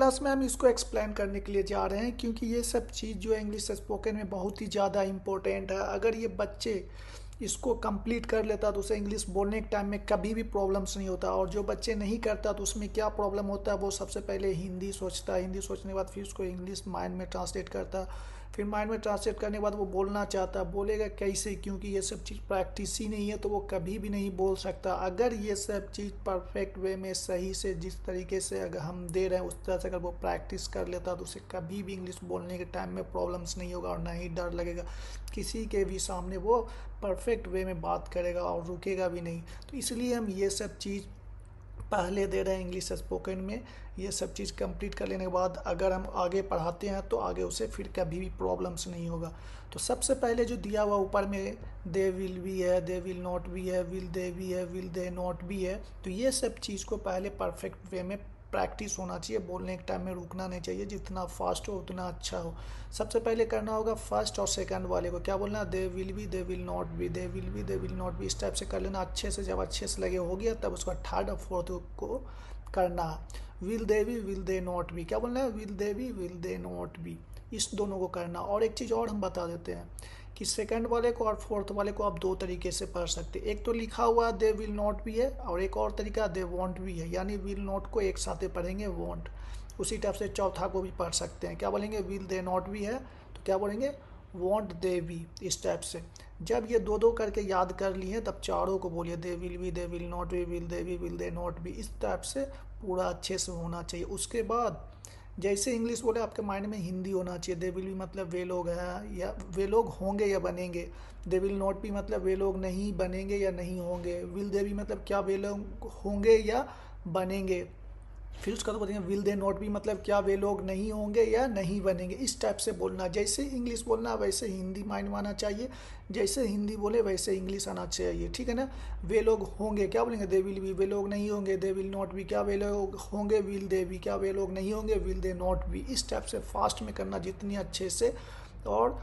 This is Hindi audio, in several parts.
क्लास में हम इसको एक्सप्लेन करने के लिए जा रहे हैं क्योंकि ये सब चीज़ जो है इंग्लिश स्पोकन में बहुत ही ज़्यादा इम्पोर्टेंट है। अगर ये बच्चे इसको कंप्लीट कर लेता तो उसे इंग्लिश बोलने के टाइम में कभी भी प्रॉब्लम्स नहीं होता, और जो बच्चे नहीं करता तो उसमें क्या प्रॉब्लम होता है, वो सबसे पहले हिंदी सोचता है, हिंदी सोचने के बाद फिर उसको इंग्लिश माइंड में ट्रांसलेट करता है, फिर माइंड में ट्रांसलेट करने के बाद वो बोलना चाहता है, बोलेगा कैसे, क्योंकि ये सब चीज़ प्रैक्टिस ही नहीं है तो वो कभी भी नहीं बोल सकता। अगर ये सब चीज़ परफेक्ट वे में सही से जिस तरीके से अगर हम दे रहे हैं उस तरह से अगर वो प्रैक्टिस कर लेता तो उसे कभी भी इंग्लिश बोलने के टाइम में प्रॉब्लम्स नहीं होगा और ना ही डर लगेगा। किसी के भी सामने वो परफेक्ट वे में बात करेगा और रुकेगा भी नहीं। तो इसलिए हम ये सब चीज़ पहले दे रहे हैं इंग्लिश स्पोकन में। ये सब चीज़ कंप्लीट कर लेने के बाद अगर हम आगे पढ़ाते हैं तो आगे उसे फिर कभी भी प्रॉब्लम्स नहीं होगा। तो सबसे पहले जो दिया हुआ ऊपर में दे विल भी है, दे विल नॉट भी है, विल दे भी है, विल दे नॉट भी है, तो ये सब चीज़ को पहले परफेक्ट वे में प्रैक्टिस होना चाहिए। बोलने के टाइम में रुकना नहीं चाहिए, जितना फास्ट हो उतना अच्छा हो। सबसे पहले करना होगा फर्स्ट और सेकंड वाले को, क्या बोलना, they will be, they will not be, they will be, they will not be, इस टाइप से कर लेना अच्छे से। जब अच्छे से लगे हो गया तब उसका थर्ड और फोर्थ को करना। Will they B, will they not be, क्या बोलना है, will they B, will they not be, इस दोनों को करना। और एक चीज़ और हम बता देते हैं कि सेकंड वाले को और फोर्थ वाले को आप दो तरीके से पढ़ सकते हैं। एक तो लिखा हुआ दे विल नॉट भी है और एक और तरीका दे वॉन्ट भी है, यानी विल नॉट को एक साथ पढ़ेंगे वॉन्ट। उसी टाइप से चौथा को भी पढ़ सकते हैं, क्या बोलेंगे, विल दे नॉट भी है तो क्या बोलेंगे, वॉन्ट दे बी, इस टाइप से। जब ये दो दो करके याद कर लिए तब चारों को बोलिए, they will be, they will not be, will they B, will they not be, इस टाइप से पूरा अच्छे से होना चाहिए। उसके बाद जैसे इंग्लिश बोले आपके माइंड में हिंदी होना चाहिए। दे विल बी मतलब वे लोग हैं या वे लोग होंगे या बनेंगे। दे विल नॉट बी मतलब वे लोग नहीं बनेंगे या नहीं होंगे। विल दे बी मतलब क्या वे लोग होंगे या बनेंगे। फिर उसका तो बोलेंगे विल दे नॉट बी मतलब क्या वे लोग नहीं होंगे या नहीं बनेंगे। इस टाइप से बोलना, जैसे इंग्लिश बोलना वैसे हिंदी माइंड में आना चाहिए, जैसे हिंदी बोले वैसे इंग्लिश आना चाहिए, ठीक है ना। वे लोग होंगे क्या बोलेंगे, दे विल बी, वे लोग नहीं होंगे, दे विल नॉट बी, क्या वे लोग होंगे, विल दे बी, क्या वे लोग नहीं होंगे, विल दे नॉट बी। इस टाइप से फास्ट में करना जितनी अच्छे से और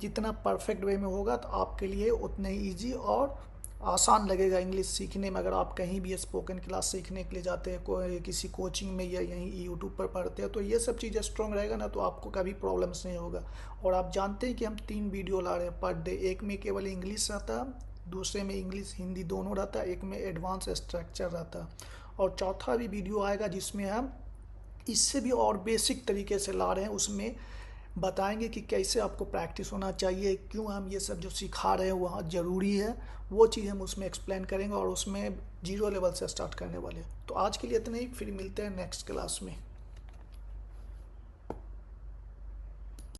जितना परफेक्ट वे में होगा तो आपके लिए उतने ईजी और आसान लगेगा इंग्लिश सीखने में। अगर आप कहीं भी स्पोकन क्लास सीखने के लिए जाते हैं, कोई किसी कोचिंग में या यहीं यूट्यूब पर पढ़ते हैं, तो ये सब चीज़ें स्ट्रॉन्ग रहेगा ना तो आपको कभी प्रॉब्लम्स नहीं होगा। और आप जानते हैं कि हम 3 वीडियो ला रहे हैं पर डे। एक में केवल इंग्लिश रहता है, दूसरे में इंग्लिश हिंदी दोनों रहता है, एक में एडवांस स्ट्रक्चर रहता है, और चौथा भी वीडियो आएगा जिसमें हम इससे भी और बेसिक तरीके से ला रहे हैं। उसमें बताएंगे कि कैसे आपको प्रैक्टिस होना चाहिए, क्यों हम ये सब जो सिखा रहे हैं वहाँ ज़रूरी है, वो चीज़ हम उसमें एक्सप्लेन करेंगे और उसमें जीरो लेवल से स्टार्ट करने वाले हैं। तो आज के लिए इतना ही, फिर मिलते हैं नेक्स्ट क्लास में।